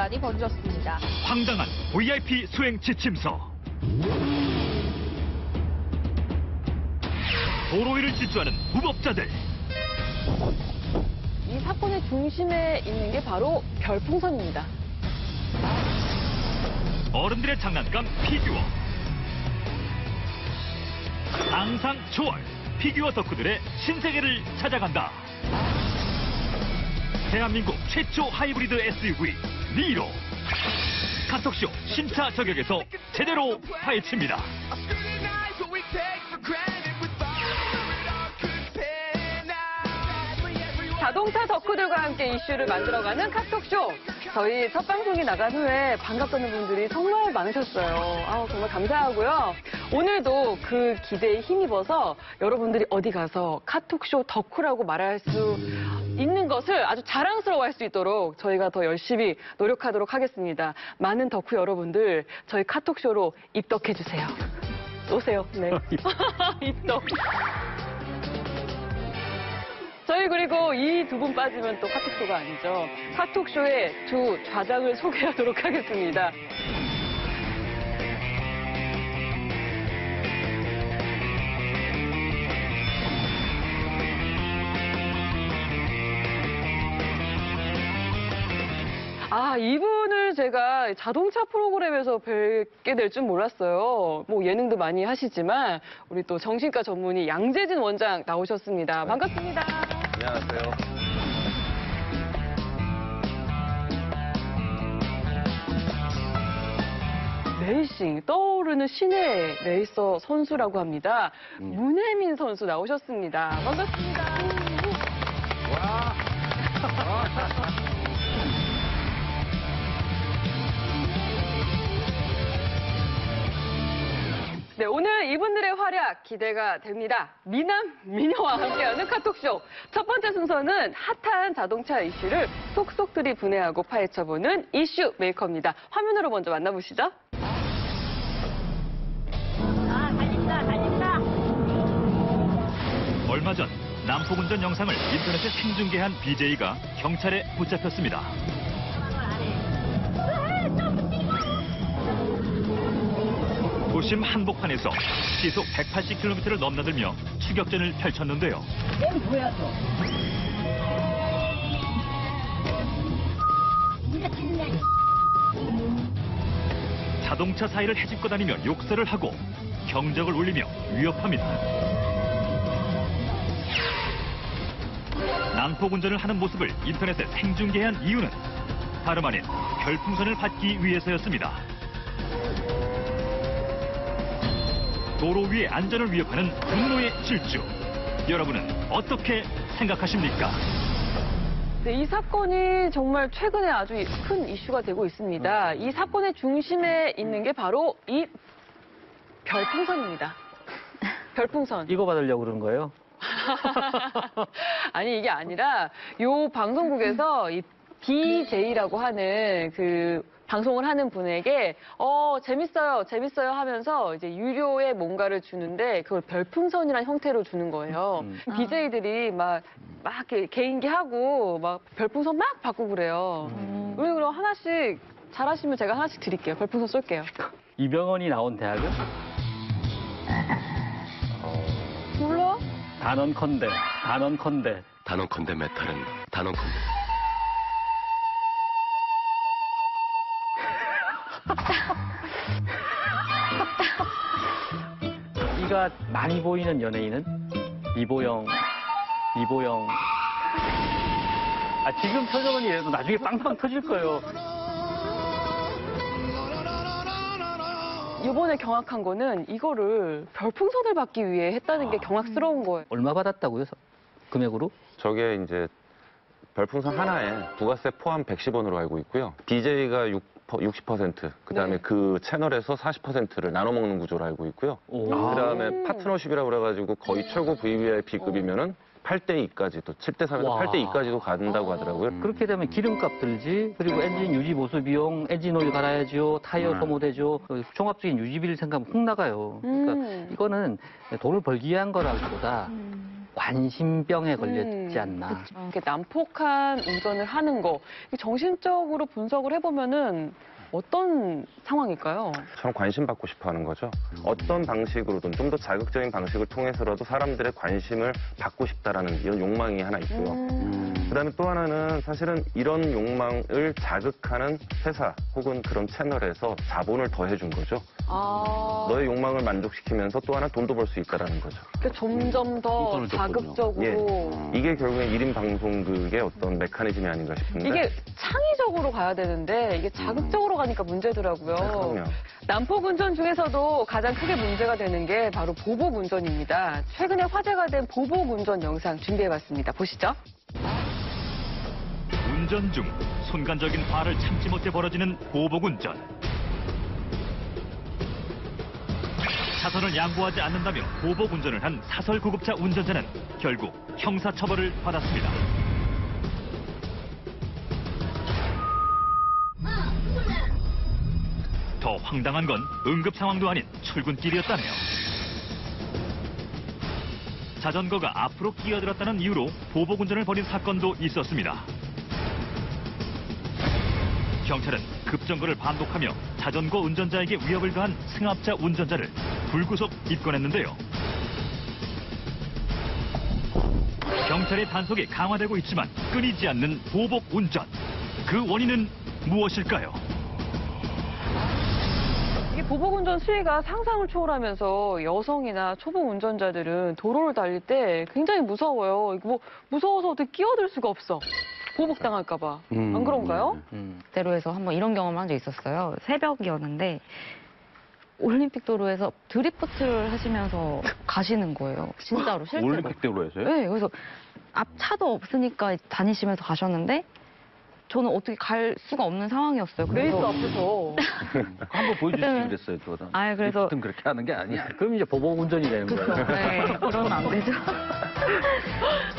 논란이 번졌습니다. 황당한 VIP 수행 지침서. 도로 위를 질주하는 무법자들. 이 사건의 중심에 있는 게 바로 별풍선입니다. 어른들의 장난감 피규어. 상상 초월 피규어 덕후들의 신세계를 찾아간다. 대한민국 최초 하이브리드 SUV 니로. 카톡쇼 신차 저격에서 제대로 파헤칩니다. 자동차 덕후들과 함께 이슈를 만들어가는 카톡쇼. 저희 첫 방송이 나간 후에 반갑다는 분들이 정말 많으셨어요. 정말 감사하고요. 오늘도 그 기대에 힘입어서 여러분들이 어디 가서 카톡쇼 덕후라고 말할 수 있는 것을 아주 자랑스러워할 수 있도록 저희가 더 열심히 노력하도록 하겠습니다. 많은 덕후 여러분들 저희 카톡쇼로 입덕해주세요. 오세요. 네. 입덕. 저희 그리고 이 두 분 빠지면 또 카톡쇼가 아니죠. 카톡쇼의 두 좌장을 소개하도록 하겠습니다. 이분을 제가 자동차 프로그램에서 뵙게 될 줄 몰랐어요. 뭐 예능도 많이 하시지만 우리 또 정신과 전문의 양재진 원장 나오셨습니다. 반갑습니다. 안녕하세요. 레이싱, 떠오르는 신의 레이서 선수라고 합니다. 문혜민 선수 나오셨습니다. 반갑습니다. 와. 네, 오늘 이분들의 활약 기대가 됩니다. 미남, 미녀와 함께하는 카톡쇼. 첫 번째 순서는 핫한 자동차 이슈를 속속들이 분해하고 파헤쳐보는 이슈 메이커입니다. 화면으로 먼저 만나보시죠. 달린다. 얼마 전 난폭운전 영상을 인터넷에 생중계한 BJ가 경찰에 붙잡혔습니다. 도심 한복판에서 시속 180km를 넘나들며 추격전을 펼쳤는데요. 뭐야 또? 자동차 사이를 헤집고 다니며 욕설을 하고 경적을 울리며 위협합니다. 난폭운전을 하는 모습을 인터넷에 생중계한 이유는 다름 아닌 별풍선을 받기 위해서였습니다. 도로 위의 안전을 위협하는 분노의 질주. 여러분은 어떻게 생각하십니까? 네, 이 사건이 정말 최근에 아주 큰 이슈가 되고 있습니다. 이 사건의 중심에 있는 게 바로 이 별풍선입니다. 별풍선. 이거 받으려고 그러는 거예요? 아니, 이게 아니라 요 방송국에서 이 BJ라고 하는 그 방송을 하는 분에게 재밌어요 하면서 이제 유료의 뭔가를 주는데 그걸 별풍선이라는 형태로 주는 거예요. BJ들이 막 이렇게 개인기하고 막 별풍선 막 받고 그래요. 우리 그럼 하나씩 잘하시면 제가 하나씩 드릴게요. 별풍선 쏠게요. 이병헌이 나온 대학은? 몰라? 단언컨대. 단언컨대 메탈은 단언컨대. 이가 많이 보이는 연예인은? 이보영. 지금 표정은 이래도 나중에 빵빵 터질 거예요. 이번에 경악한 거는 이거를 별풍선을 받기 위해 했다는 게 경악스러운 거예요. 얼마 받았다고요? 금액으로? 저게 이제 별풍선 하나에 부가세 포함 110원으로 알고 있고요. BJ가 60%, 그다음에 네. 그 채널에서 40%를 나눠 먹는 구조로 알고 있고요. 그다음에 파트너십이라고 그래가지고 거의 최고 VVIP급이면은 8대2까지도, 7대3에서 와. 8대2까지도 간다고 하더라고요. 그렇게 되면 기름값 들지, 그리고 엔진 유지 보수 비용, 엔진 오일 갈아야죠, 타이어 소모되죠, 종합적인 유지비를 생각하면 훅 나가요. 그러니까 이거는 돈을 벌기 위한 거라기보다 관심병에 걸렸지 않나. 이렇게 난폭한 운전을 하는 거, 이게 정신적으로 분석을 해보면은 어떤 상황일까요? 저는 관심 받고 싶어 하는 거죠. 어떤 방식으로든 좀 더 자극적인 방식을 통해서라도 사람들의 관심을 받고 싶다라는 이런 욕망이 하나 있고요. 그다음에 또 하나는 사실은 이런 욕망을 자극하는 회사 혹은 그런 채널에서 자본을 더해준 거죠. 아, 너의 욕망을 만족시키면서 또 하나 돈도 벌 수 있다라는 거죠. 그러니까 점점 더 우선을 줬군요. 자극적으로. 이게 결국엔 1인 방송국의 어떤 메커니즘이 아닌가 싶은데. 이게 창의적으로 가야 되는데 이게 자극적으로 가니까 문제더라고요. 그럼요. 난폭 운전 중에서도 가장 크게 문제가 되는 게 바로 보복 운전입니다. 최근에 화제가 된 보복 운전 영상 준비해봤습니다. 보시죠. 운전 중 순간적인 화를 참지 못해 벌어지는 보복 운전. 차선을 양보하지 않는다며 보복 운전을 한 사설 구급차 운전자는 결국 형사처벌을 받았습니다. 더 황당한 건 응급 상황도 아닌 출근길이었다네요. 자전거가 앞으로 끼어들었다는 이유로 보복 운전을 벌인 사건도 있었습니다. 경찰은 급정거를 반복하며 자전거 운전자에게 위협을 가한 승합차 운전자를 불구속 입건했는데요. 경찰의 단속이 강화되고 있지만 끊이지 않는 보복 운전. 그 원인은 무엇일까요? 이게 보복 운전 수위가 상상을 초월하면서 여성이나 초보 운전자들은 도로를 달릴 때 굉장히 무서워요. 이거 뭐 무서워서 어떻게 끼어들 수가 없어. 보복당할까봐. 안 그런가요? 대로에서 한번 이런 경험을 한 적이 있었어요. 새벽이었는데 올림픽 도로에서 드리프트를 하시면서 가시는 거예요. 진짜로 실제로. 올림픽대로에서요? 네, 그래서 앞 차도 없으니까 다니시면서 가셨는데 저는 어떻게 갈 수가 없는 상황이었어요. 레이스 그래서 앞에서. 한번 보여주시지 그때는- 그랬어요, 저는. 아예 그래서 보통 그렇게 하는 게 아니야. 그럼 이제 보복 운전이 되는 거예요. 네, 그러면 안 되죠.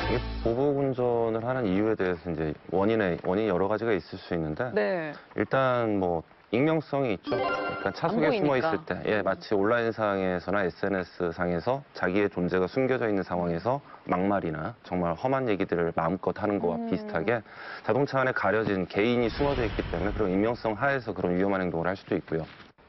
이게 보복 운전을 하는 이유에 대해서 이제 원인이 여러 가지가 있을 수 있는데 네. 일단 뭐 익명성이 있죠. 그러니까 차 속에 숨어 보이니까. 있을 때, 마치 온라인상에서나 SNS상에서 자기의 존재가 숨겨져 있는 상황에서 막말이나 정말 험한 얘기들을 마음껏 하는 거와 비슷하게 자동차 안에 가려진 개인이 숨어져 있기 때문에 그런 익명성 하에서 그런 위험한 행동을 할 수도 있고요.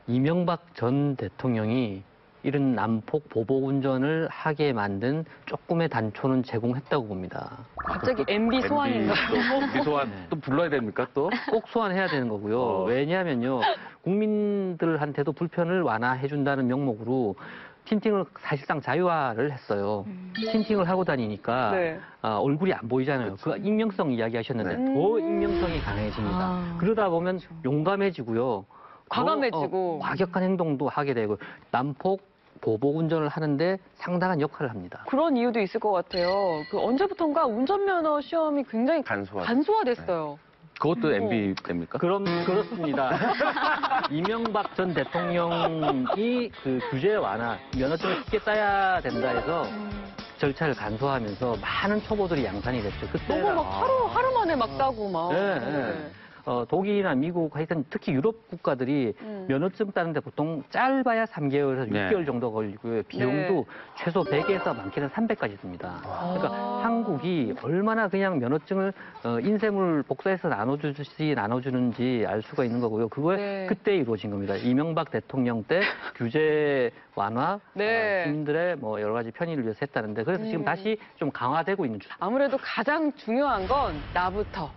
이명박 전 대통령이 이런 난폭 보복 운전을 하게 만든 조금의 단초는 제공했다고 봅니다. 갑자기 MB 소환인가요? MB 소환 또 불러야 됩니까 또? 꼭 소환해야 되는 거고요. 왜냐하면요. 국민들한테도 불편을 완화해 준다는 명목으로 틴팅을 사실상 자유화를 했어요. 틴팅을 하고 다니니까 네. 얼굴이 안 보이잖아요. 그 익명성 이야기하셨는데 네. 더 익명성이 강해집니다. 아, 그러다 보면 용감해지고요. 과감해지고. 과격한 행동도 하게 되고 난폭 보복 운전을 하는데 상당한 역할을 합니다. 그런 이유도 있을 것 같아요. 그 언제부턴가 운전면허 시험이 굉장히 간소화됐어요. 그것도 MB 됩니까? 그럼 그렇습니다. 이명박 전 대통령이 그 규제 완화, 면허증을 쉽게 따야 된다 해서 절차를 간소화하면서 많은 초보들이 양산이 됐죠. 그때 너무 막 하루 만에 막 따고 막. 네. 독일이나 미국, 하여튼 특히 유럽 국가들이 면허증 따는데 보통 짧아야 3개월에서 6개월 정도 걸리고요. 비용도 최소 100에서 많게는 300까지 듭니다. 그러니까 한국이 얼마나 그냥 면허증을 인쇄물 복사해서 나눠주는지 알 수가 있는 거고요. 그거에 그때 이루어진 겁니다. 이명박 대통령 때 규제 완화, 시민들의 뭐 여러 가지 편의를 위해서 했다는데 그래서 지금 다시 좀 강화되고 있는 중. 아무래도 가장 중요한 건 나부터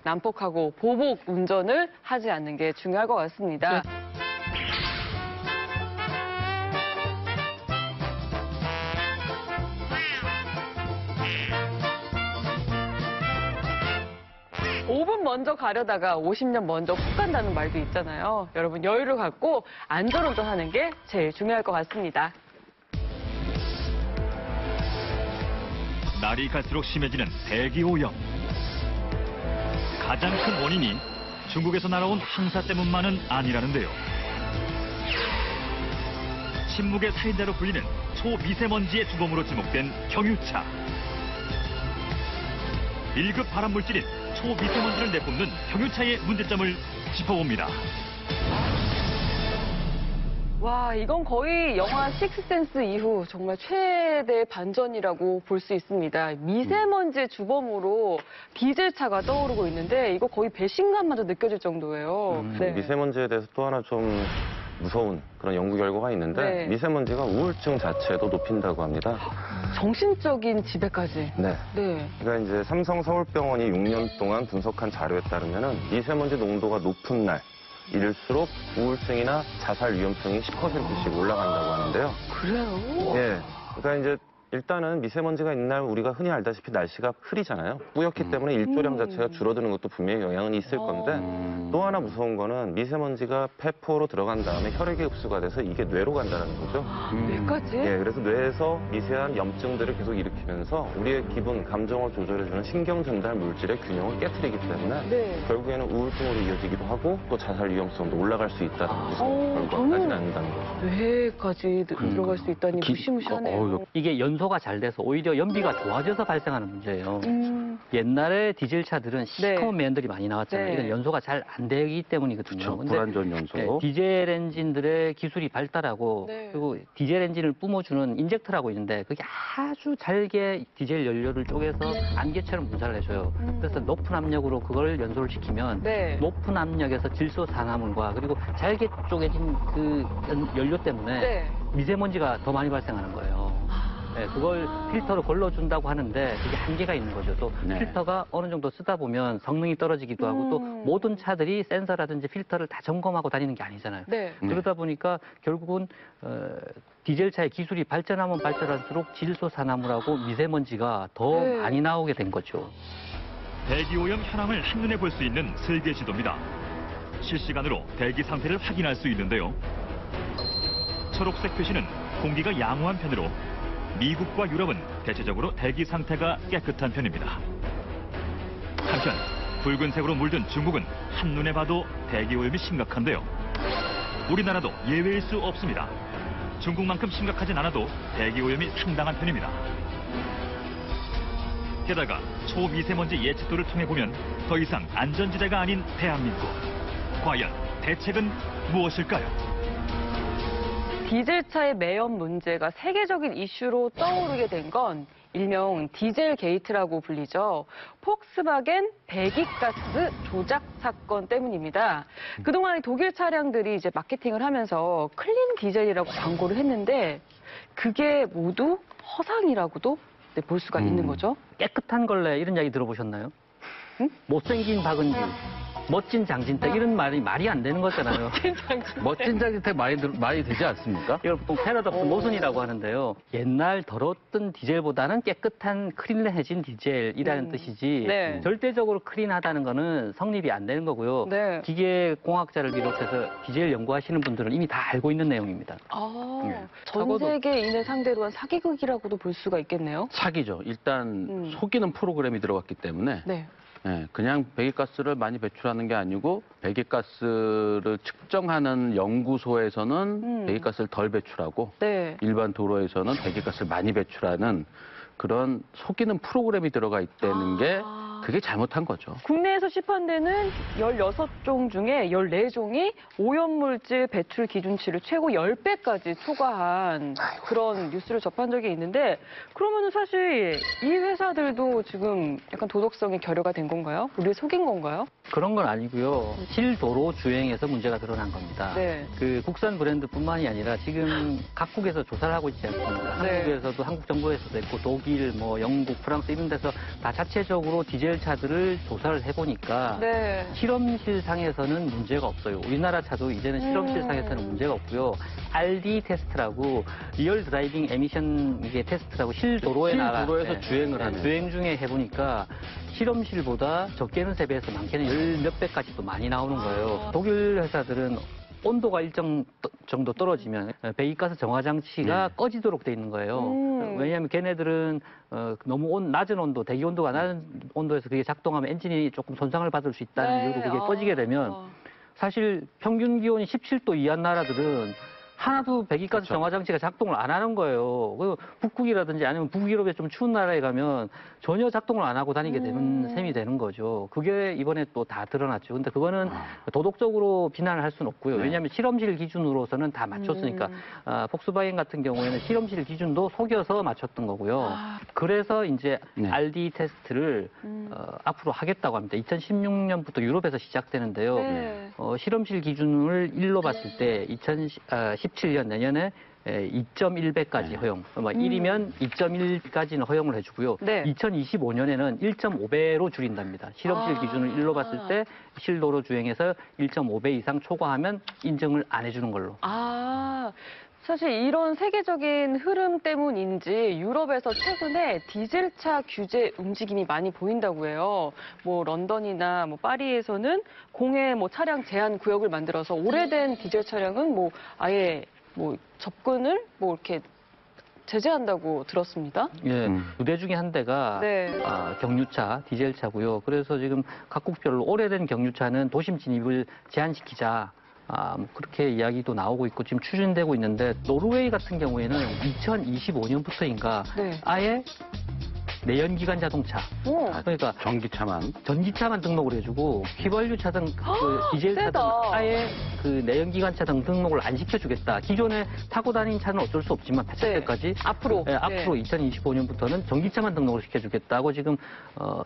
난폭하고 보복 운전을 하지 않는 게 중요할 것 같습니다. 오 5분 먼저 가려다가 50년 먼저 훅 간다는 말도 있잖아요. 여러분 여유를 갖고 안전운전하는 게 제일 중요할 것 같습니다. 날이 갈수록 심해지는 대기오염. 가장 큰 원인이 중국에서 날아온 황사 때문만은 아니라는데요. 침묵의 살인자로 불리는 초미세먼지의 주범으로 지목된 경유차. 1급 발암물질인 초미세먼지를 내뿜는 경유차의 문제점을 짚어봅니다. 와, 이건 거의 영화 식스센스 이후 정말 최대 반전이라고 볼 수 있습니다. 미세먼지의 주범으로 디젤차가 떠오르고 있는데 이거 거의 배신감마저 느껴질 정도예요. 네. 미세먼지에 대해서 또 하나 좀 무서운 그런 연구 결과가 있는데 네. 미세먼지가 우울증 자체도 높인다고 합니다. 정신적인 지배까지. 네. 네. 그러니까 이제 삼성 서울병원이 6년 동안 분석한 자료에 따르면은 미세먼지 농도가 높은 날 일수록 우울증이나 자살 위험성이 10%씩 올라간다고 하는데요. 그래요? 예. 그러니까 이제 일단은 미세먼지가 있는 날 우리가 흔히 알다시피 날씨가 흐리잖아요. 뿌옇기 때문에 일조량 자체가 줄어드는 것도 분명히 영향은 있을 건데 또 하나 무서운 거는 미세먼지가 폐포로 들어간 다음에 혈액에 흡수가 돼서 이게 뇌로 간다는 거죠. 뇌까지? 예, 그래서 뇌에서 미세한 염증들을 계속 일으키면서 우리의 기분, 감정을 조절해주는 신경 전달 물질의 균형을 깨트리기 때문에 네. 결국에는 우울증으로 이어지기도 하고 또 자살 위험성도 올라갈 수 있다는 무서운 결과까지 낳는다는 거죠. 뇌까지 들어갈 수 있다니 무시무시하네요. 이게 연소가 잘 돼서 오히려 연비가 좋아져서 발생하는 문제예요. 옛날에 디젤차들은 시커먼 매연들이 많이 나왔잖아요. 네. 이건 연소가 잘 안 되기 때문이거든요. 그렇죠. 근데 불안전 연소. 네, 디젤 엔진들의 기술이 발달하고 네. 그리고 디젤 엔진을 뿜어주는 인젝터라고 있는데 그게 아주 잘게 디젤 연료를 쪼개서 안개처럼 분사를 해줘요. 그래서 높은 압력으로 그걸 연소를 시키면 네. 높은 압력에서 질소 산화물과 그리고 잘게 쪼개진 그 연료 때문에 네. 미세먼지가 더 많이 발생하는 거예요. 네, 그걸 필터로 걸러준다고 하는데 그게 한계가 있는 거죠. 또 네. 필터가 어느 정도 쓰다 보면 성능이 떨어지기도 하고 또 모든 차들이 센서라든지 필터를 다 점검하고 다니는 게 아니잖아요. 네. 그러다 보니까 결국은 디젤차의 기술이 발전하면 발전할수록 질소 산화물하고 미세먼지가 더 네. 많이 나오게 된 거죠. 대기오염 현황을 한눈에 볼 수 있는 설계 지도입니다. 실시간으로 대기 상태를 확인할 수 있는데요. 초록색 표시는 공기가 양호한 편으로 미국과 유럽은 대체적으로 대기 상태가 깨끗한 편입니다. 한편 붉은색으로 물든 중국은 한눈에 봐도 대기오염이 심각한데요. 우리나라도 예외일 수 없습니다. 중국만큼 심각하진 않아도 대기오염이 상당한 편입니다. 게다가 초미세먼지 예측도를 통해 보면 더 이상 안전지대가 아닌 대한민국. 과연 대책은 무엇일까요? 디젤차의 매연 문제가 세계적인 이슈로 떠오르게 된 건 일명 디젤 게이트라고 불리죠. 폭스바겐 배기가스 조작 사건 때문입니다. 그동안 독일 차량들이 이제 마케팅을 하면서 클린 디젤이라고 광고를 했는데 그게 모두 허상이라고도 볼 수가 있는 거죠. 깨끗한 걸레 이런 이야기 들어보셨나요? 못생긴 박은지, 멋진 장진택 이런 말이 안 되는 거잖아요. 멋진 장진택 많이 되지 않습니까? 이걸 보통 패러독스 모순이라고 하는데요. 옛날 더러웠던 디젤보다는 깨끗한 클린해진 디젤이라는 뜻이지 네. 절대적으로 클린하다는 거는 성립이 안 되는 거고요. 네. 기계공학자를 비롯해서 디젤 연구하시는 분들은 이미 다 알고 있는 내용입니다. 전 세계인을 상대로 한 사기극이라고도 볼 수가 있겠네요. 사기죠. 일단 속이는 프로그램이 들어갔기 때문에 네. 네, 그냥 배기가스를 많이 배출하는 게 아니고 배기가스를 측정하는 연구소에서는 배기가스를 덜 배출하고 네. 일반 도로에서는 배기가스를 많이 배출하는 그런 속이는 프로그램이 들어가 있다는 게 그게 잘못한 거죠. 국내에서 시판되는 16종 중에 14종이 오염물질 배출 기준치를 최고 10배까지 초과한 그런 뉴스를 접한 적이 있는데 그러면은 사실 이 회사들도 지금 약간 도덕성이 결여가 된 건가요? 우리를 속인 건가요? 그런 건 아니고요. 실도로 주행에서 문제가 드러난 겁니다. 네. 그 국산 브랜드뿐만이 아니라 지금 각국에서 조사를 하고 있지 않습니까? 네. 한국에서도 한국 정부에서도 있고 독일, 뭐 영국, 프랑스 이런 데서 다 자체적으로 디젤 차들을 조사를 해보니까 네. 실험실상에서는 문제가 없어요. 우리나라 차도 이제는 실험실상에서는 문제가 없고요. RD 테스트라고 리얼 드라이빙 에미션 이게 테스트라고 실도로에서 주행을 하는 주행 중에 해보니까 실험실보다 적게는 3배에서 많게는 10몇 배까지도 많이 나오는 거예요. 독일 회사들은 온도가 일정 정도 떨어지면 배기가스 정화 장치가 꺼지도록 돼 있는 거예요. 왜냐하면 걔네들은 너무 낮은 온도, 대기 온도가 낮은 온도에서 그게 작동하면 엔진이 조금 손상을 받을 수 있다는 이유로 그게 꺼지게 되면 사실 평균 기온이 17도 이하 나라들은 하나도 배기가스 그렇죠. 정화 장치가 작동을 안 하는 거예요. 그 북극이라든지 아니면 북유럽의 좀 추운 나라에 가면 전혀 작동을 안 하고 다니게 되는 셈이 되는 거죠. 그게 이번에 또 다 드러났죠. 근데 그거는 도덕적으로 비난을 할 수는 없고요. 네. 왜냐하면 실험실 기준으로서는 다 맞췄으니까 폭스바겐 같은 경우에는 실험실 기준도 속여서 맞췄던 거고요. 그래서 이제 네. RD 테스트를 앞으로 하겠다고 합니다. 2016년부터 유럽에서 시작되는데요. 네. 실험실 기준을 1로 봤을 때 2017년 내년에 2.1배까지 허용. 1이면 2.1까지는 허용을 해주고요. 네. 2025년에는 1.5배로 줄인답니다. 실험실 기준을 1로 봤을 때 실도로 주행해서 1.5배 이상 초과하면 인증을 안 해주는 걸로. 사실 이런 세계적인 흐름 때문인지 유럽에서 최근에 디젤차 규제 움직임이 많이 보인다고 해요. 뭐 런던이나 뭐 파리에서는 공해 뭐 차량 제한 구역을 만들어서 오래된 디젤 차량은 뭐 아예 뭐 접근을 뭐 이렇게 제재한다고 들었습니다. 예, 두 대 중에 한 대가 네. 경유차, 디젤차고요. 그래서 지금 각국별로 오래된 경유차는 도심 진입을 제한시키자. 뭐 그렇게 이야기도 나오고 있고 지금 추진되고 있는데 노르웨이 같은 경우에는 2025년부터인가 네. 아예 내연기관 자동차 오. 그러니까 전기차만 등록을 해주고 휘발유 차등 디젤 차등 세다. 아예 그 내연기관 차등 등록을 안 시켜주겠다. 기존에 타고 다닌 차는 어쩔 수 없지만 폐차 네. 때까지 앞으로. 네, 앞으로 2025년부터는 전기차만 등록을 시켜주겠다고 지금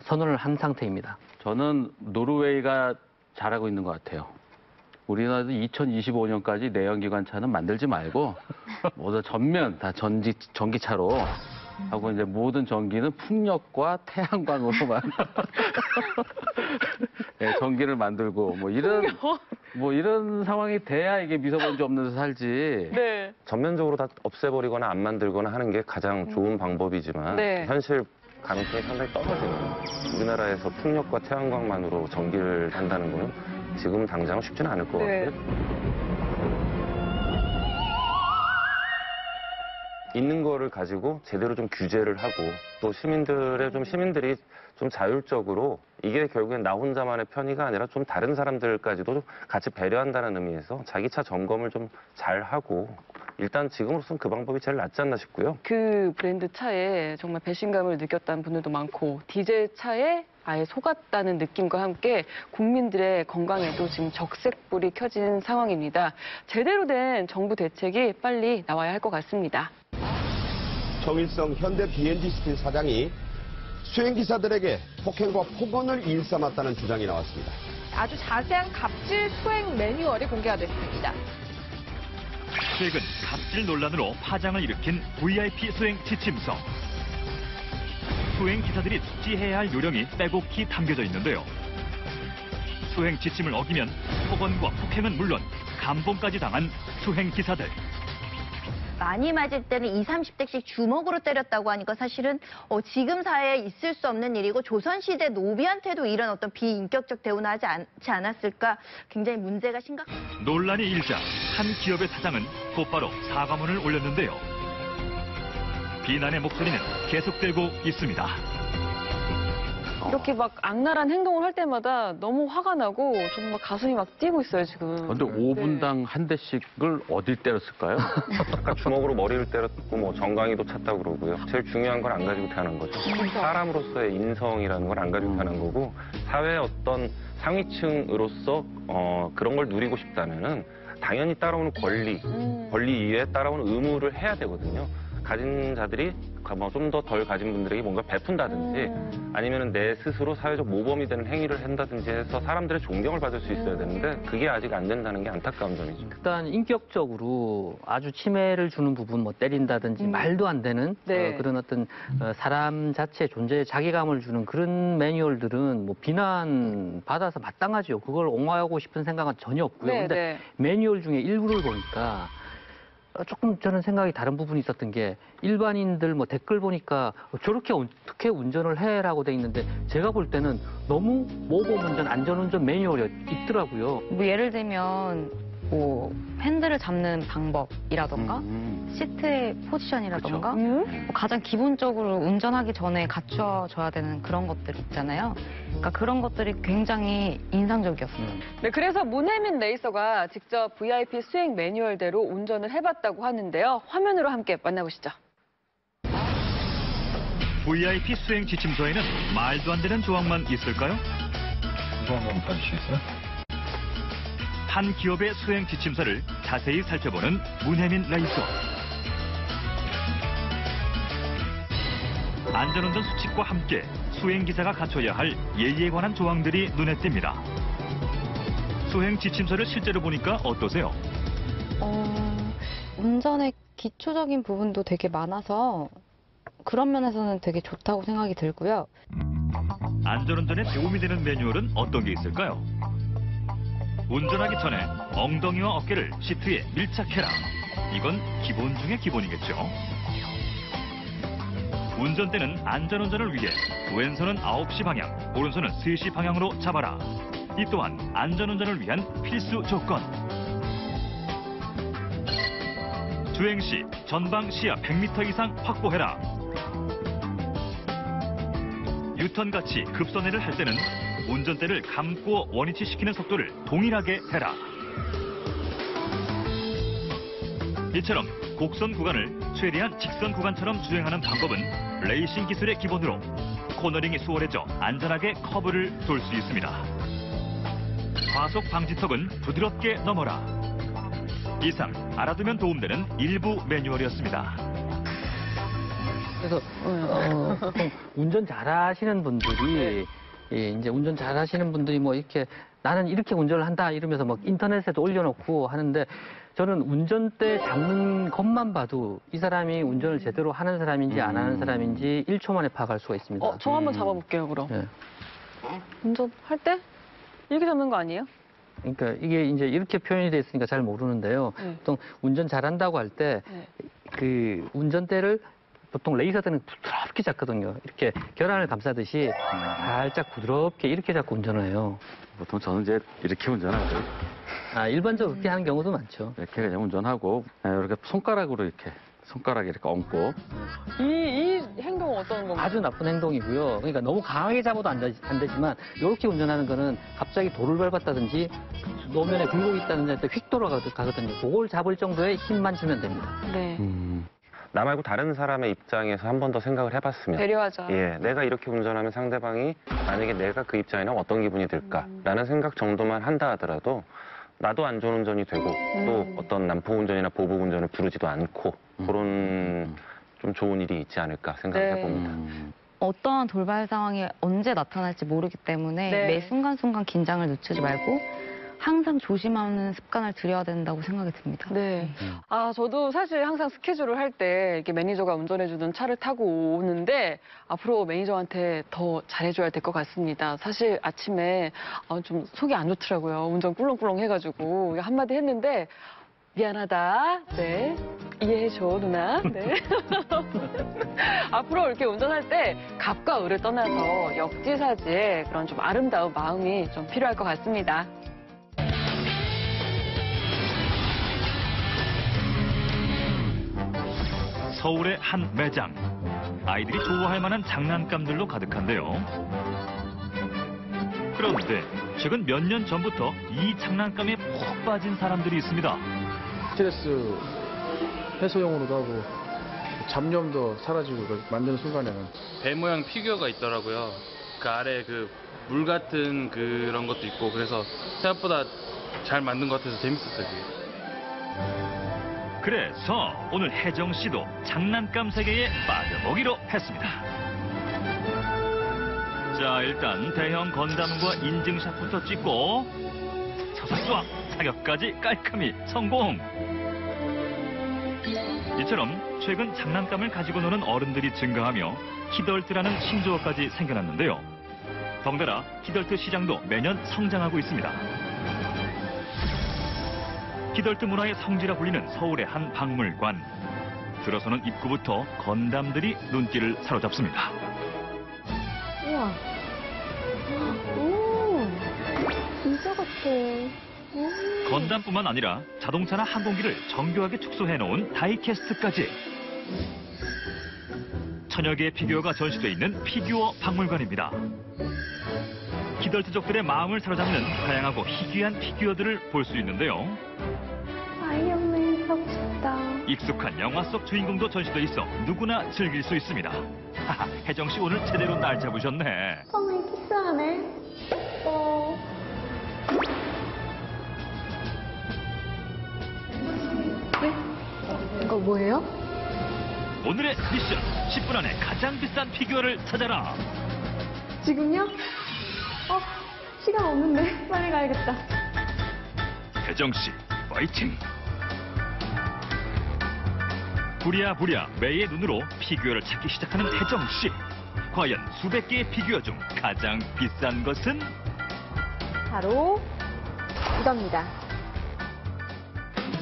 선언을 한 상태입니다. 저는 노르웨이가 잘하고 있는 것 같아요. 우리나라도 2025년까지 내연기관차는 만들지 말고 모두 전면 다 전기차로 하고 이제 모든 전기는 풍력과 태양광으로만 네, 전기를 만들고 뭐 이런 상황이 돼야 이게 미세먼지 없는 데서 살지. 네. 전면적으로 다 없애버리거나 안 만들거나 하는 게 가장 좋은 방법이지만 네. 현실 가능성이 상당히 떨어지는 우리나라에서 풍력과 태양광만으로 전기를 한다는 거는 지금 당장은 쉽지는 않을 것 네. 같고요. 있는 거를 가지고 제대로 좀 규제를 하고 또 시민들이 좀 자율적으로 이게 결국엔 나 혼자만의 편의가 아니라 좀 다른 사람들까지도 좀 같이 배려한다는 의미에서 자기 차 점검을 좀 잘 하고 일단 지금으로서는 그 방법이 제일 낫지 않나 싶고요. 그 브랜드 차에 정말 배신감을 느꼈다는 분들도 많고 디젤 차에 아예 속았다는 느낌과 함께 국민들의 건강에도 지금 적색불이 켜진 상황입니다. 제대로 된 정부 대책이 빨리 나와야 할 것 같습니다. 정일성 현대 BNG시티 사장이 수행기사들에게 폭행과 폭언을 일삼았다는 주장이 나왔습니다. 아주 자세한 갑질 수행 매뉴얼이 공개가 됐습니다. 최근 갑질 논란으로 파장을 일으킨 VIP 수행 지침서. 수행 기사들이 숙지해야 할 요령이 빼곡히 담겨져 있는데요. 수행 지침을 어기면 폭언과 폭행은 물론 감봉까지 당한 수행 기사들. 많이 맞을 때는 20, 30대씩 주먹으로 때렸다고 하니까 사실은 지금 사회에 있을 수 없는 일이고 조선시대 노비한테도 이런 어떤 비인격적 대우는 하지 않지 않았을까 굉장히 문제가 심각합니다. 논란이 일자 한 기업의 사장은 곧바로 사과문을 올렸는데요. 비난의 목소리는 계속되고 있습니다. 이렇게 막 악랄한 행동을 할 때마다 너무 화가 나고 정말 가슴이 막 뛰고 있어요, 지금. 근데 5분당 한 대씩을 어딜 때렸을까요? 아까 주먹으로 머리를 때렸고 뭐 정강이도 찼다고 그러고요. 제일 중요한 건 안 가지고 태어난 거죠. 사람으로서의 인성이라는 걸 안 가지고 태어난 거고 사회의 어떤 상위층으로서 그런 걸 누리고 싶다면은 당연히 따라오는 권리 이외에 따라오는 의무를 해야 되거든요. 가진 자들이 좀 더 덜 가진 분들에게 뭔가 베푼다든지 아니면 내 스스로 사회적 모범이 되는 행위를 한다든지 해서 사람들의 존경을 받을 수 있어야 되는데 그게 아직 안 된다는 게 안타까운 점이죠. 일단 인격적으로 아주 침해를 주는 부분, 뭐 때린다든지 말도 안 되는 네. 그런 어떤 사람 자체 존재에 자괴감을 주는 그런 매뉴얼들은 뭐 비난 받아서 마땅하죠. 그걸 옹호하고 싶은 생각은 전혀 없고요. 네, 근데 네. 매뉴얼 중에 일부를 보니까 조금 저는 생각이 다른 부분이 있었던 게 일반인들 뭐 댓글 보니까 저렇게 어떻게 운전을 해라고 돼 있는데 제가 볼 때는 너무 모범운전, 안전운전 매뉴얼이 있더라고요. 뭐 예를 들면 뭐 핸들을 잡는 방법이라던가 시트의 포지션이라던가 뭐 가장 기본적으로 운전하기 전에 갖춰줘야 되는 그런 것들 있잖아요. 그러니까 그런 것들이 굉장히 인상적이었어요. 네, 그래서 문혜민 레이서가 직접 VIP 수행 매뉴얼대로 운전을 해봤다고 하는데요. 화면으로 함께 만나보시죠. VIP 수행 지침서에는 말도 안 되는 조항만 있을까요? 조항만 봐주시겠어요? 한 기업의 수행 지침서를 자세히 살펴보는 문혜민 레이서. 안전운전 수칙과 함께 수행기사가 갖춰야 할 예의에 관한 조항들이 눈에 띕니다. 수행 지침서를 실제로 보니까 어떠세요? 운전의 기초적인 부분도 되게 많아서 그런 면에서는 되게 좋다고 생각이 들고요. 안전운전에 도움이 되는 매뉴얼은 어떤 게 있을까요? 운전하기 전에 엉덩이와 어깨를 시트에 밀착해라. 이건 기본 중에 기본이겠죠. 운전대는 안전운전을 위해 왼손은 9시 방향, 오른손은 3시 방향으로 잡아라. 이 또한 안전운전을 위한 필수 조건. 주행 시 전방 시야 100m 이상 확보해라. 유턴같이 급선회를 할 때는 운전대를 감고 원위치시키는 속도를 동일하게 해라. 이처럼 곡선 구간을 최대한 직선 구간처럼 주행하는 방법은 레이싱 기술의 기본으로 코너링이 수월해져 안전하게 커브를 돌 수 있습니다. 과속 방지턱은 부드럽게 넘어라. 이상 알아두면 도움되는 일부 매뉴얼이었습니다. 그래서 보통 운전 잘하시는 분들이 이제 운전 잘하시는 분들이 뭐 이렇게 나는 이렇게 운전을 한다 이러면서 막 인터넷에도 올려놓고 하는데 저는 운전대 잡는 것만 봐도 이 사람이 운전을 제대로 하는 사람인지 안 하는 사람인지 1초 만에 파악할 수가 있습니다. 저 한번 잡아볼게요, 그럼. 네. 운전할 때 이렇게 잡는 거 아니에요? 그러니까 이게 이제 이렇게 표현이 돼 있으니까 잘 모르는데요. 네. 보통 운전 잘한다고 할 때 그 운전대를 보통 레이서들은 부드럽게 잡거든요. 이렇게 계란을 감싸듯이 살짝 부드럽게 이렇게 잡고 운전을 해요. 보통 저는 이제 이렇게 운전하고 일반적으로 그렇게 하는 경우도 많죠. 이렇게 그냥 운전하고 이렇게 손가락으로 이렇게 얹고 이 행동은 어떤 건가요? 아주 나쁜 행동이고요. 그러니까 너무 강하게 잡아도 안 되지만 이렇게 운전하는 거는 갑자기 돌을 밟았다든지 노면에 굴곡이 있다든지 할 때 휙 돌아가거든요. 그걸 잡을 정도의 힘만 주면 됩니다. 네. 나 말고 다른 사람의 입장에서 한 번 더 생각을 해봤으면 배려하자. 예, 내가 이렇게 운전하면 상대방이 만약에 내가 그 입장이라면 어떤 기분이 들까라는 생각 정도만 한다 하더라도 나도 안전운전이 되고 또 어떤 난폭운전이나 보복운전을 부르지도 않고 그런 좀 좋은 일이 있지 않을까 생각을 해봅니다. 어떠한 돌발 상황이 언제 나타날지 모르기 때문에 매 순간순간 긴장을 늦추지 말고 항상 조심하는 습관을 들여야 된다고 생각이 듭니다. 네. 저도 사실 항상 스케줄을 할 때 이렇게 매니저가 운전해주는 차를 타고 오는데 앞으로 매니저한테 더 잘해줘야 될 것 같습니다. 사실 아침에 좀 속이 안 좋더라고요. 운전 꿀렁꿀렁 해가지고 한마디 했는데 미안하다. 네. 이해해줘, 누나. 네. 앞으로 이렇게 운전할 때 갑과 을을 떠나서 역지사지의 그런 좀 아름다운 마음이 좀 필요할 것 같습니다. 서울의 한 매장. 아이들이 좋아할 만한 장난감들로 가득한데요. 그런데 최근 몇 년 전부터 이 장난감에 푹 빠진 사람들이 있습니다. 스트레스 해소용으로도 하고 잡념도 사라지고 만드는 순간에는 배 모양 피규어가 있더라고요. 그 아래 그 물 같은 그런 것도 있고 그래서 생각보다 잘 만든 것 같아서 재밌었어요. 그래서 오늘 혜정 씨도 장난감 세계에 빠져보기로 했습니다. 자, 일단 대형 건담과 인증샷부터 찍고 쏴 사격까지 깔끔히 성공! 이처럼 최근 장난감을 가지고 노는 어른들이 증가하며 키덜트라는 신조어까지 생겨났는데요. 덩달아 키덜트 시장도 매년 성장하고 있습니다. 키덜트 문화의 성지라 불리는 서울의 한 박물관. 들어서는 입구부터 건담들이 눈길을 사로잡습니다. 우와. 오, 진짜 같아. 건담뿐만 아니라 자동차나 항공기를 정교하게 축소해놓은 다이캐스트까지. 천여 개의 피규어가 전시돼 있는 피규어 박물관입니다. 기덜트족들의 마음을 사로잡는 다양하고 희귀한 피규어들을 볼 수 있는데요. 아이언맨 하고 싶다. 익숙한 영화 속 주인공도 전시돼 있어 누구나 즐길 수 있습니다. 하하, 혜정 씨 오늘 제대로 날 잡으셨네. 뻥을 키스하네. 네? 이거 뭐예요? 오늘의 미션 10분 안에 가장 비싼 피규어를 찾아라. 지금요? 시간 없는데 빨리 가야겠다. 혜정 씨 파이팅. 부랴부랴 매의 눈으로 피규어를 찾기 시작하는 혜정 씨. 과연 수백 개의 피규어 중 가장 비싼 것은? 바로 이겁니다.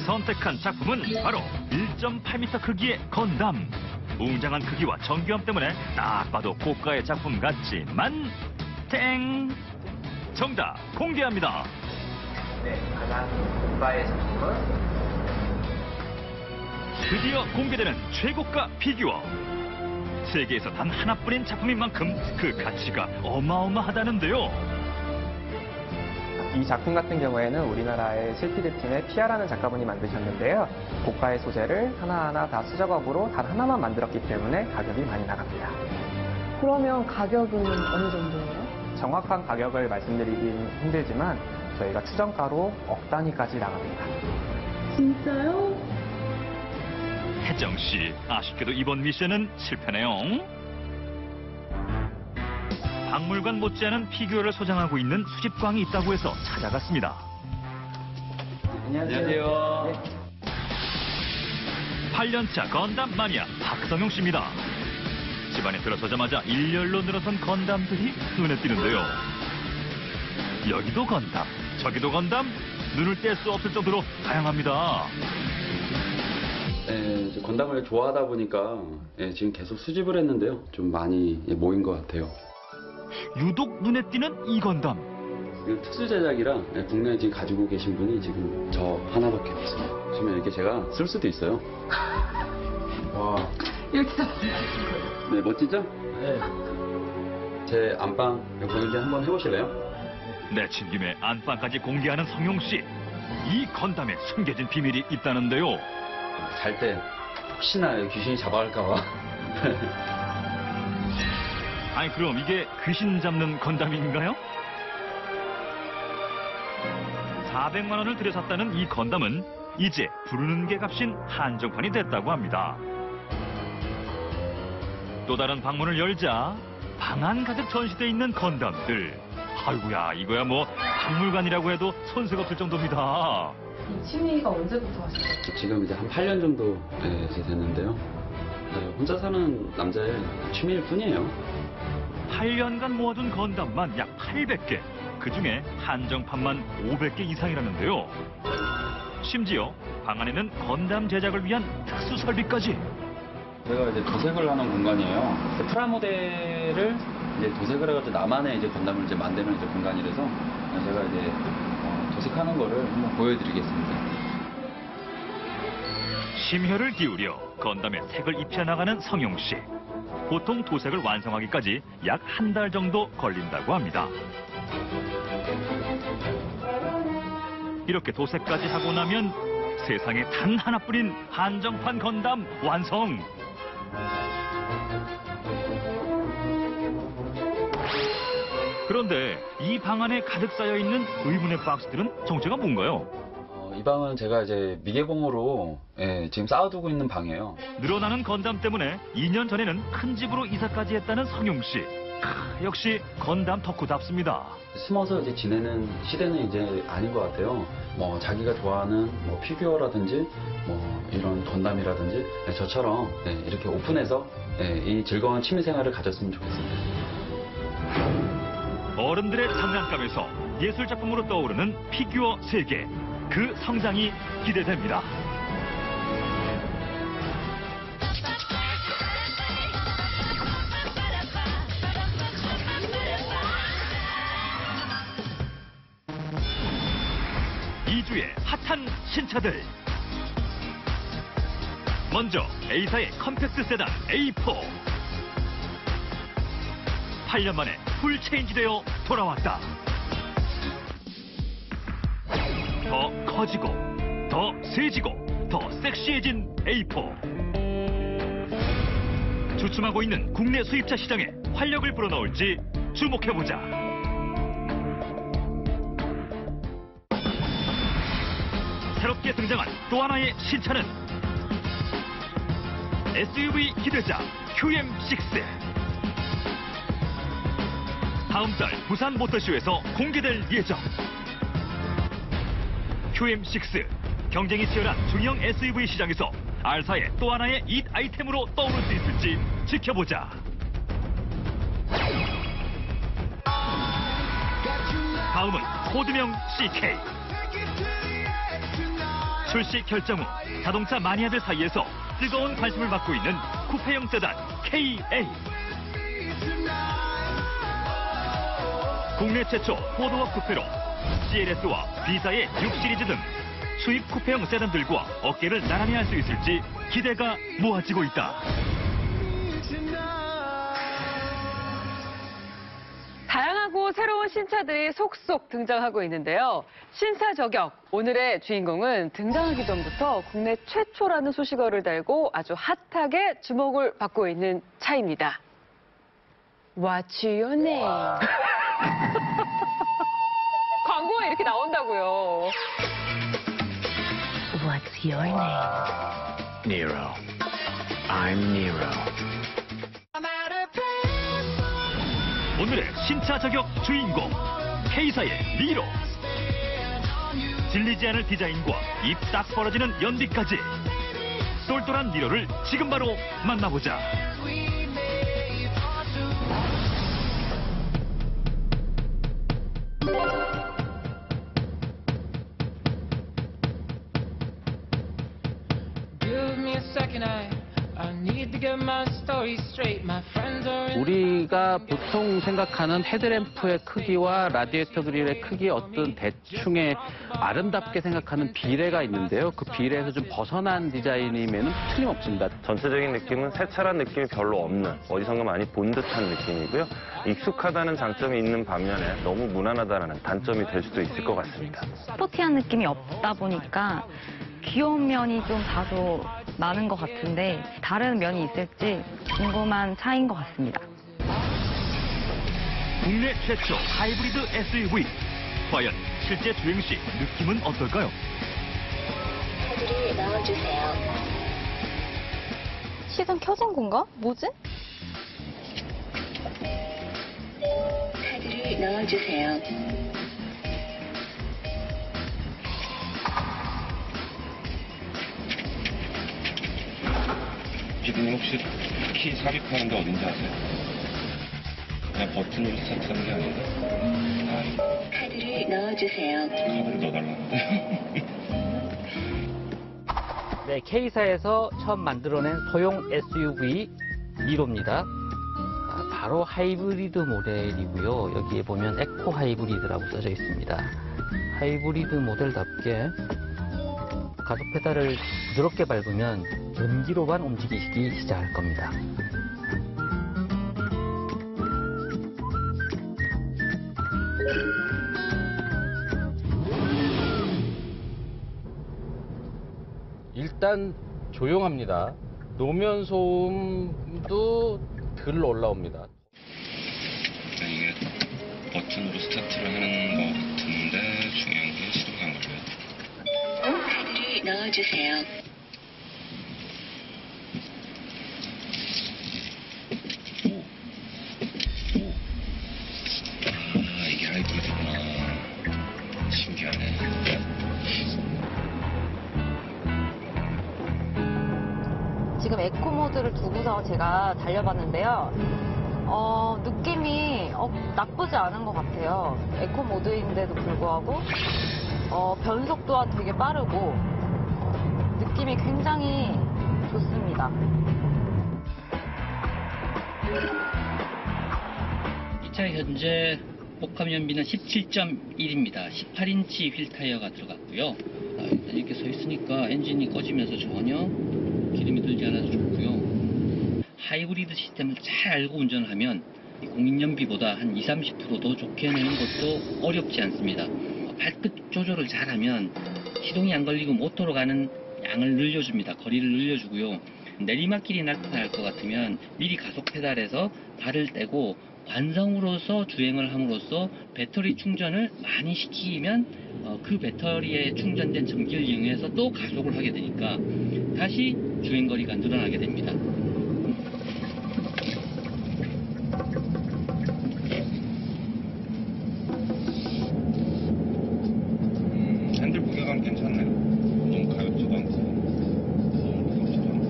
선택한 작품은 바로 1.8m 크기의 건담. 웅장한 크기와 정교함 때문에 딱 봐도 고가의 작품 같지만 땡! 정답 공개합니다. 네, 가장 고가의 작품은 드디어 공개되는 최고가 피규어. 세계에서 단 하나뿐인 작품인 만큼 그 가치가 어마어마하다는데요. 이 작품 같은 경우에는 우리나라의 실피드 팀의 피아라는 작가분이 만드셨는데요. 고가의 소재를 하나하나 다 수작업으로 단 하나만 만들었기 때문에 가격이 많이 나갑니다. 그러면 가격은 어느 정도예요? 정확한 가격을 말씀드리긴 힘들지만 저희가 추정가로 억 단위까지 나갑니다. 진짜요? 혜정 씨, 아쉽게도 이번 미션은 실패네요. 박물관 못지않은 피규어를 소장하고 있는 수집광이 있다고 해서 찾아갔습니다. 안녕하세요. 8년차 건담 마니아 박성용 씨입니다. 집안에 들어서자마자 일렬로 늘어선 건담들이 눈에 띄는데요. 여기도 건담, 저기도 건담, 눈을 뗄 수 없을 정도로 다양합니다. 네, 건담을 좋아하다 보니까 지금 계속 수집을 했는데요. 좀 많이 모인 것 같아요. 유독 눈에 띄는 이 건담. 이거 특수 제작이라 국내에 지금 가지고 계신 분이 지금 저 하나밖에 없어요. 지금 이렇게 제가 쓸 수도 있어요. 와. 이렇게 네, 멋지죠? 네. 제 안방 공개 한번 해보실래요? 내친 김에 안방까지 공개하는 성용 씨. 이 건담에 숨겨진 비밀이 있다는데요. 잘 때 혹시나 귀신이 잡아갈까봐. 아니 그럼 이게 귀신 잡는 건담인가요? 400만 원을 들여 샀다는 이 건담은 이제 부르는 게 값인 한정판이 됐다고 합니다. 또 다른 방문을 열자 방 안 가득 전시돼 있는 건담들. 아이고야 이거야 뭐 박물관이라고 해도 손색 없을 정도입니다. 이 취미가 언제부터 하셨어요? 지금 이제 한 8년 정도 이제 됐는데요. 네, 혼자 사는 남자의 취미일 뿐이에요. 8년간 모아둔 건담만 약 800개. 그중에 한정판만 500개 이상이라는데요. 심지어 방 안에는 건담 제작을 위한 특수 설비까지. 제가 이제 도색을 하는 공간이에요. 프라모델을 이제 도색을 해가지고 나만의 이제 건담을 이제 만드는 이제 공간이라서 제가 이제 도색하는 거를 한번 보여드리겠습니다. 심혈을 기울여 건담에 색을 입혀나가는 성용 씨. 보통 도색을 완성하기까지 약 한 달 정도 걸린다고 합니다. 이렇게 도색까지 하고 나면 세상에 단 하나뿐인 한정판 건담 완성! 그런데 이 방 안에 가득 쌓여있는 의문의 박스들은 정체가 뭔가요? 이 방은 제가 이제 미개봉으로 지금 쌓아두고 있는 방이에요. 늘어나는 건담 때문에 2년 전에는 큰 집으로 이사까지 했다는 성용 씨. 역시 건담 덕후답습니다. 숨어서 이제 지내는 시대는 이제 아닌 것 같아요. 뭐 자기가 좋아하는 뭐 피규어라든지 뭐 이런 건담이라든지 저처럼 이렇게 오픈해서 이 즐거운 취미 생활을 가졌으면 좋겠습니다. 어른들의 장난감에서 예술 작품으로 떠오르는 피규어 세계. 그 성장이 기대됩니다. 주의 핫한 신차들. 먼저 A사의 컴팩트 세단 A4. 8년 만에 풀 체인지되어 돌아왔다. 더 커지고, 더 세지고, 더 섹시해진 A4. 주춤하고 있는 국내 수입차 시장에 활력을 불어넣을지 주목해보자. 새롭게 등장한 또 하나의 신차는 SUV 기대자 QM6. 다음 달 부산 모터쇼에서 공개될 예정. QM6, 경쟁이 치열한 중형 SUV 시장에서 R사의 또 하나의 잇 아이템으로 떠오를 수 있을지 지켜보자. 다음은 코드명 CK. 출시 결정 후 자동차 마니아들 사이에서 뜨거운 관심을 받고 있는 쿠페형 세단 KA. 국내 최초 4도어 쿠페로 CLS와 B사의 6시리즈 등 수입 쿠페형 세단들과 어깨를 나란히 할 수 있을지 기대가 모아지고 있다. 다양하고 새로운 신차들이 속속 등장하고 있는데요. 신차 저격, 오늘의 주인공은 등장하기 전부터 국내 최초라는 소식어를 달고 아주 핫하게 주목을 받고 있는 차입니다. What's your name? 광고에 이렇게 나온다고요. What's your name? Nero. I'm Nero. 오늘의 신차 저격 주인공 K사의 니로. 질리지 않을 디자인과 입 딱 벌어지는 연비까지 똘똘한 니로를 지금 바로 만나보자. 우리가 보통 생각하는 헤드램프의 크기와 라디에이터 그릴의 크기의 어떤 대충의 아름답게 생각하는 비례가 있는데요. 그 비례에서 좀 벗어난 디자인이면 틀림없습니다. 전체적인 느낌은 새 차란 느낌이 별로 없는, 어디선가 많이 본 듯한 느낌이고요. 익숙하다는 장점이 있는 반면에 너무 무난하다는 단점이 될 수도 있을 것 같습니다. 스포티한 느낌이 없다 보니까 귀여운 면이 좀 다소 많은 것 같은데 다른 면이 있을지 궁금한 차인 것 같습니다. 국내 최초 하이브리드 SUV. 과연 실제 주행 시 느낌은 어떨까요? 카드를 넣어주세요. 시동 켜진 건가? 뭐지? 카드를 넣어주세요. 피디님 혹시 키 삽입하는 게 어딘지 아세요? 그냥 버튼으로 스타트하는 게 아닌가? 카드를 넣어주세요. 카드를 넣어달라는데요? 네, K사에서 처음 만들어낸 소형 SUV 니로입니다. 바로 하이브리드 모델이고요. 여기에 보면 에코 하이브리드라고 써져 있습니다. 하이브리드 모델답게 가속 페달을 부드럽게 밟으면 전기로만 움직이기 시작할 겁니다. 일단 조용합니다. 노면 소음도 덜 올라옵니다. 이게 버튼으로 스타트를 하는 것 같은데 중요한 건 시동이 안 걸려요. 카드를 넣어주세요. 이게 하이브리드구나. 신기하네. 지금 에코 모드를 두고서 제가 달려봤는데요. 느낌이 나쁘지 않은 것 같아요. 에코 모드인데도 불구하고 변속 또한 되게 빠르고 느낌이 굉장히 좋습니다. 이 차 현재 복합 연비는 17.1입니다. 18인치 휠 타이어가 들어갔고요. 일단 이렇게 서 있으니까 엔진이 꺼지면서 전혀 기름이 들지 않아서 좋고요. 하이브리드 시스템을 잘 알고 운전을 하면 공인연비보다 한 20-30%더 좋게 내는 것도 어렵지 않습니다. 발끝 조절을 잘하면 시동이 안 걸리고 모터로 가는 양을 늘려줍니다. 거리를 늘려주고요. 내리막길이 나타날 것 같으면 미리 가속 페달에서 발을 떼고 관성으로서 주행을 함으로써 배터리 충전을 많이 시키면 그 배터리에 충전된 전기를 이용해서 또 가속을 하게 되니까 다시 주행거리가 늘어나게 됩니다. 핸들 무게감 괜찮네요. 너무 가볍지도 않고 너무 무겁지도 않고.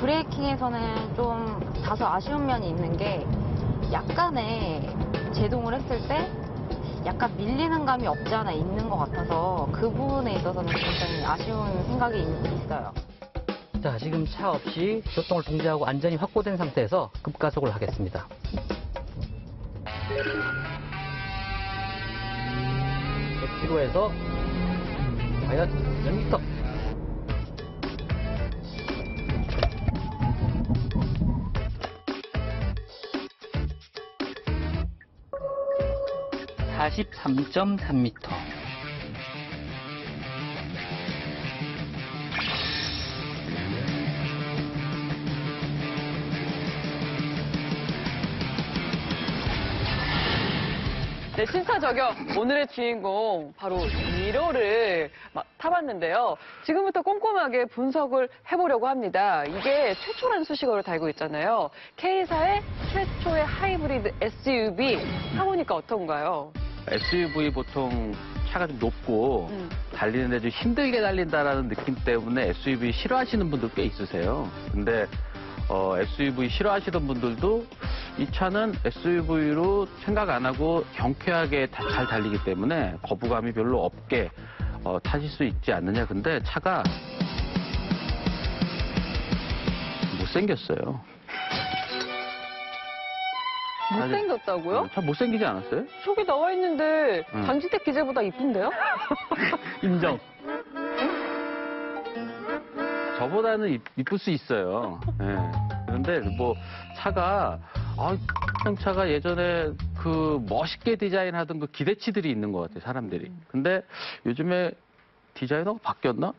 브레이킹에서는 좀 다소 아쉬운 면이 있는 게 약간의 제동을 했을 때 약간 밀리는 감이 없지 않아 있는 것 같아서 그 부분에 있어서는 굉장히 아쉬운 생각이 있어요. 자, 지금 차 없이 교통을 통제하고 안전이 확보된 상태에서 급가속을 하겠습니다. 100km에서 과연 몇 미터? (43.3m) 네, 신차 저격. 오늘의 주인공 바로 니로를 타봤는데요. 지금부터 꼼꼼하게 분석을 해보려고 합니다. 이게 최초라는 수식어를 달고 있잖아요. K사의 최초의 하이브리드 SUV 타보니까 어떤가요? SUV 보통 차가 좀 높고 달리는데 좀 힘들게 달린다라는 느낌 때문에 SUV 싫어하시는 분들 꽤 있으세요. 근데 SUV 싫어하시던 분들도 이 차는 SUV로 생각 안 하고 경쾌하게 잘 달리기 때문에 거부감이 별로 없게 타실 수 있지 않느냐. 근데 차가 못생겼어요. 못생겼다고요? 차 못생기지 않았어요? 저기 나와 있는데 장지택 기재보다 이쁜데요? 인정. 저보다는 이쁠 수 있어요. 네. 그런데 뭐 차가 차가 예전에 그 멋있게 디자인하던 그 기대치들이 있는 것 같아요, 사람들이. 근데 요즘에 디자이너가 바뀌었나?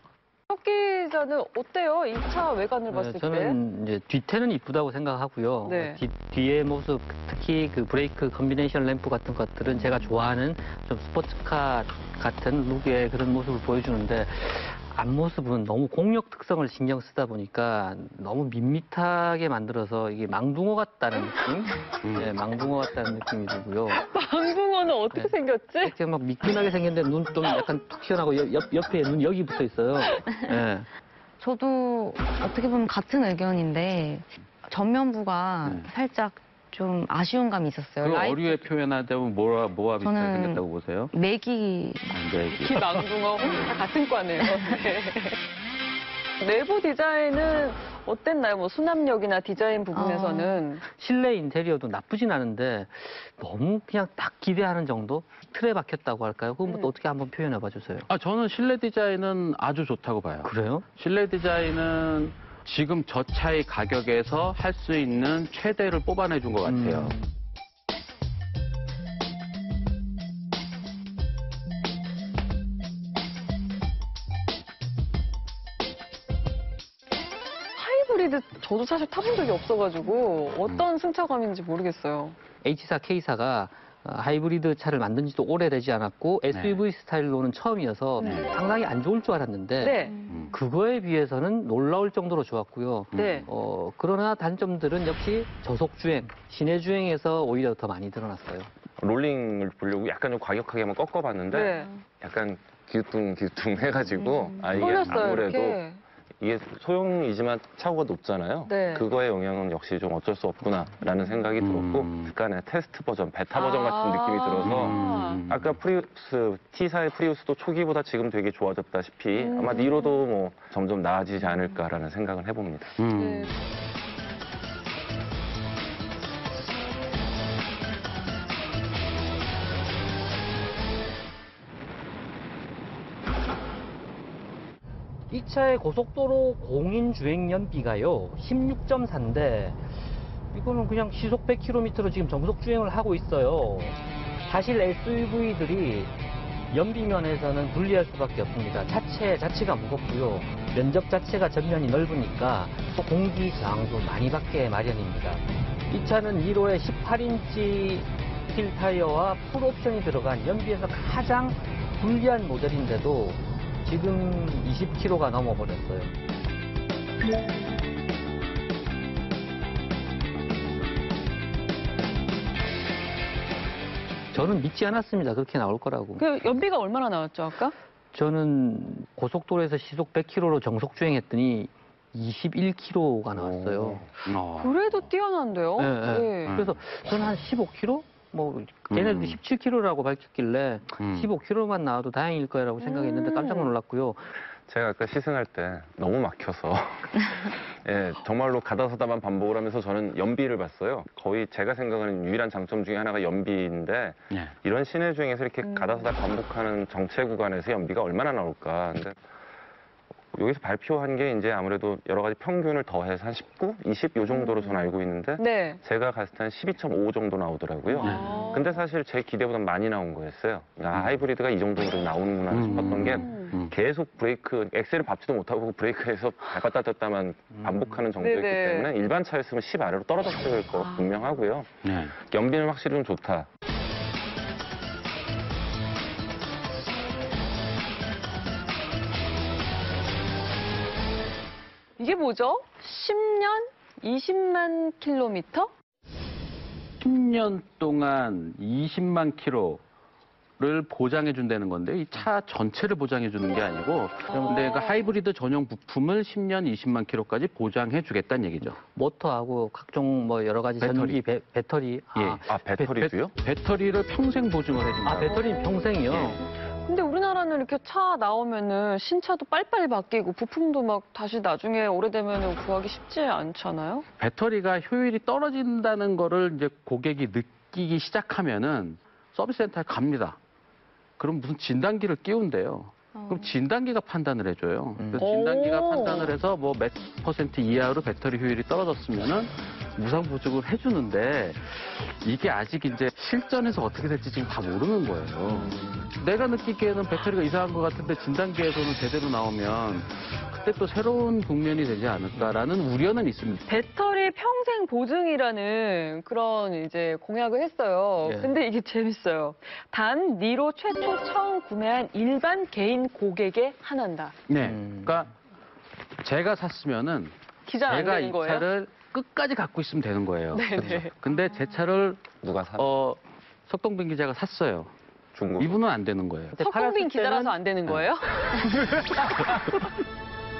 석 기자는 어때요? 이 차 외관을 봤을 때? 저는 이제 뒤태는 이쁘다고 생각하고요. 네. 뒤의 모습, 특히 그 브레이크 컨비네이션 램프 같은 것들은 제가 좋아하는 좀 스포츠카 같은 룩의 그런 모습을 보여주는데 앞모습은 너무 공력 특성을 신경 쓰다 보니까 너무 밋밋하게 만들어서 이게 망둥어 같다는 느낌? 네, 망둥어 같다는 느낌이 들고요. 망둥어는 어떻게 생겼지? 이렇게 막 미끈하게 생겼는데 눈 좀 약간 툭 튀어나오고 옆에 눈 여기 붙어 있어요. 네. 저도 어떻게 보면 같은 의견인데 전면부가 살짝 좀 아쉬운 감이 있었어요. 그 어류에 표현하자면 뭐와 비슷하게 저는 생겼다고 보세요? 메기. 키 망둥어 다 같은 과네요. 네. 내부 디자인은 어땠나요? 뭐 수납력이나 디자인 부분에서는 실내 인테리어도 나쁘진 않은데 너무 그냥 딱 기대하는 정도? 틀에 박혔다고 할까요? 그것부터 어떻게 한번 표현해 봐 주세요. 저는 실내 디자인은 아주 좋다고 봐요. 그래요? 실내 디자인은 지금 저 차의 가격에서 할 수 있는 최대를 뽑아내 준 것 같아요. 하이브리드 저도 사실 타본 적이 없어가지고 어떤 승차감인지 모르겠어요. H사, K사가 하이브리드 차를 만든 지도 오래되지 않았고 SUV 스타일로는 처음이어서 상당히 안 좋을 줄 알았는데 그거에 비해서는 놀라울 정도로 좋았고요. 그러나 단점들은 역시 저속주행, 시내주행에서 오히려 더 많이 드러났어요. 롤링을 보려고 약간 좀 과격하게 한번 꺾어봤는데 약간 기우뚱 해가지고 이게 아무래도 이게 소형이지만 차고가 높잖아요. 그거의 영향은 역시 좀 어쩔 수 없구나라는 생각이 들었고 약간의 테스트 버전, 베타 버전 같은 느낌이 들어서 아까 프리우스, T사의 프리우스도 초기보다 지금 되게 좋아졌다시피 아마 니로도 뭐 점점 나아지지 않을까라는 생각을 해봅니다. 이 차의 고속도로 공인 주행 연비가요 16.4인데 이거는 그냥 시속 100km로 지금 정속 주행을 하고 있어요. 사실 SUV들이 연비 면에서는 불리할 수밖에 없습니다. 차체 자체가 무겁고요. 면적 자체가 전면이 넓으니까 공기 저항도 많이 받게 마련입니다. 이 차는 1호에 18인치 휠 타이어와 풀 옵션이 들어간 연비에서 가장 불리한 모델인데도 지금 20km가 넘어버렸어요. 저는 믿지 않았습니다. 그렇게 나올 거라고. 그 연비가 얼마나 나왔죠, 아까? 저는 고속도로에서 시속 100km로 정속 주행했더니 21km가 나왔어요. 그래도 뛰어난데요? 네, 네. 그래서 저는 한 15km? 뭐 걔네들이 17km라고 밝혔길래 15km만 나와도 다행일 거라고 생각했는데 깜짝 놀랐고요. 제가 아까 시승할 때 너무 막혀서 예, 정말로 가다서다만 반복을 하면서 저는 연비를 봤어요. 거의 제가 생각하는 유일한 장점 중에 하나가 연비인데 이런 시내 주행에서 이렇게 가다서다 반복하는 정체 구간에서 연비가 얼마나 나올까. 근데 여기서 발표한 게 이제 아무래도 여러 가지 평균을 더해서 한 19, 20 요 정도로 저는 알고 있는데 네. 제가 갔을 때 한 12.5 정도 나오더라고요. 근데 사실 제 기대보다 많이 나온 거였어요. 하이브리드가 이 정도로 나오는구나 싶었던 게 계속 브레이크, 엑셀을 밟지도 못하고 브레이크에서 밟았다 떴다만 반복하는 정도였기 네네. 때문에 일반 차였으면 10 아래로 떨어졌을 거 분명하고요. 연비는 확실히 좀 좋다. 이게 뭐죠? 10년 20만 킬로미터? 10년 동안 20만 킬로를 보장해 준다는 건데 이 차 전체를 보장해 주는 게 아니고 근데 그 하이브리드 전용 부품을 10년 20만 킬로까지 보장해 주겠다는 얘기죠. 모터하고 각종 뭐 여러 가지 전기 배터리. 배터리도요? 배터리를 평생 보증을 해준다. 배터리는 평생이요? 근데 우리나라는 이렇게 차 나오면은 신차도 빨리빨리 바뀌고 부품도 막 다시 나중에 오래되면은 구하기 쉽지 않잖아요? 배터리가 효율이 떨어진다는 거를 이제 고객이 느끼기 시작하면은 서비스 센터에 갑니다. 그럼 무슨 진단기를 끼운대요. 그럼 진단기가 판단을 해줘요. 그래서 진단기가 판단을 해서 뭐 몇 % 이하로 배터리 효율이 떨어졌으면은 무상 보증을 해주는데 이게 아직 이제 실전에서 어떻게 될지 지금 다 모르는 거예요. 내가 느끼기에는 배터리가 이상한 것 같은데 진단기에서는 제대로 나오면 그때 또 새로운 국면이 되지 않을까라는 우려는 있습니다. 배터리 평생 보증이라는 그런 이제 공약을 했어요. 예. 근데 이게 재밌어요. 단 니로 최초 처음 구매한 일반 개인 고객에 한한다. 네. 그러니까 제가 샀으면은 기장 안 제가 되는 이 거예요? 차를 끝까지 갖고 있으면 되는 거예요. 네네. 근데 제 차를 누가 사? 석동빈 기자가 샀어요. 중국. 이분은 안 되는 거예요. 석동빈 기자라서 안 되는 거예요?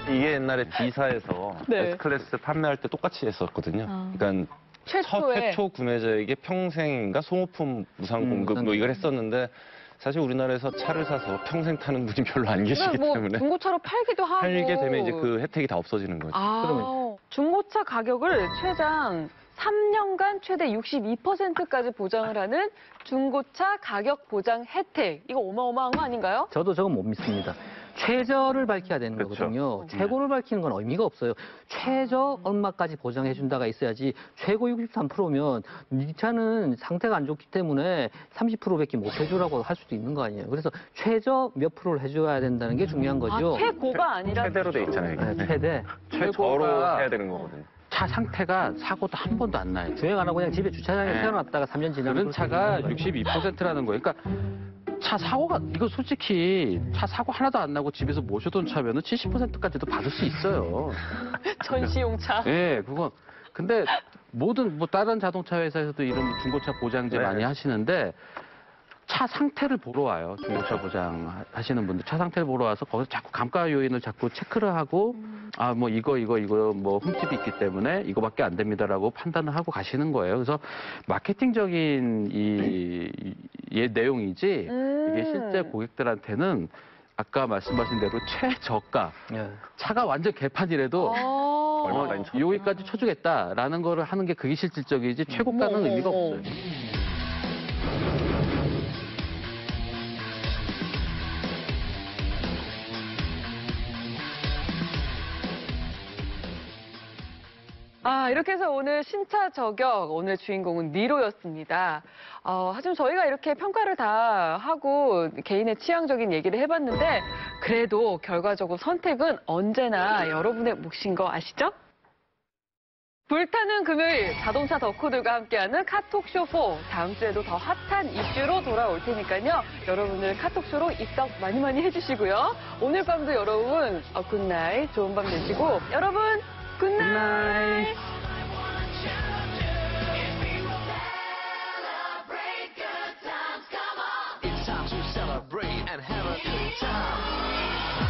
이게 옛날에 D사에서 네. S클래스 판매할 때 똑같이 했었거든요. 그러니까 최초에? 최초 구매자에게 평생인가 소모품 무상 공급 뭐 이걸 했었는데 사실 우리나라에서 차를 사서 평생 타는 분이 별로 안 계시기 뭐 때문에 중고차로 팔기도 하고. 팔게 되면 이제 그 혜택이 다 없어지는 거죠. 중고차 가격을 최장 3년간 최대 62%까지 보장을 하는 중고차 가격 보장 혜택. 이거 어마어마한 거 아닌가요? 저도 저건 못 믿습니다. 최저를 밝혀야 되는 거거든요. 최고를 밝히는 건 의미가 없어요. 최저 얼마까지 보장해 준다가 있어야지 최고 63%면 이 차는 상태가 안 좋기 때문에 30%밖에 못 해주라고 할 수도 있는 거 아니에요. 그래서 최저 몇 프로를 해줘야 된다는 게 중요한 거죠. 최고가 아니라 최대로 돼 있잖아요. 이게. 네, 최대. 최저로 해야 되는 거거든요. 차 상태가 사고도 한 번도 안 나요. 주행 안 하고 그냥 집에 주차장에 세워놨다가 3년 지나면 그런 차가 62%라는 거예요. 그러니까 차 사고가 이거 솔직히 차 사고 하나도 안 나고 집에서 모셔둔 차면은 70%까지도 받을 수 있어요. 전시용차. 네, 그거. 근데 모든 뭐 다른 자동차 회사에서도 이런 중고차 보장제 많이 하시는데 차 상태를 보러 와요. 중고차 보장 하시는 분들 차 상태를 보러 와서 거기서 자꾸 감가 요인을 자꾸 체크를 하고 아 뭐 이거 뭐 흠집이 있기 때문에 이거밖에 안 됩니다라고 판단을 하고 가시는 거예요. 그래서 마케팅적인 이 내용이지 이게 실제 고객들한테는 아까 말씀하신 대로 최저가 차가 완전 개판이라도 여기까지 쳐주겠다라는 거를 하는 게 그게 실질적이지 최고가는 의미가 없어요. 이렇게 해서 오늘 신차 저격, 오늘 주인공은 니로였습니다. 하지만 저희가 이렇게 평가를 다 하고 개인의 취향적인 얘기를 해봤는데 그래도 결과적으로 선택은 언제나 여러분의 몫인 거 아시죠? 불타는 금요일 자동차 덕후들과 함께하는 카톡쇼 4 다음 주에도 더 핫한 이슈로 돌아올 테니까요. 여러분들 카톡쇼로 입덕 많이 해주시고요. 오늘 밤도 여러분 굿나잇 좋은 밤 되시고 여러분 굿나잇. It's time to celebrate and have a good time.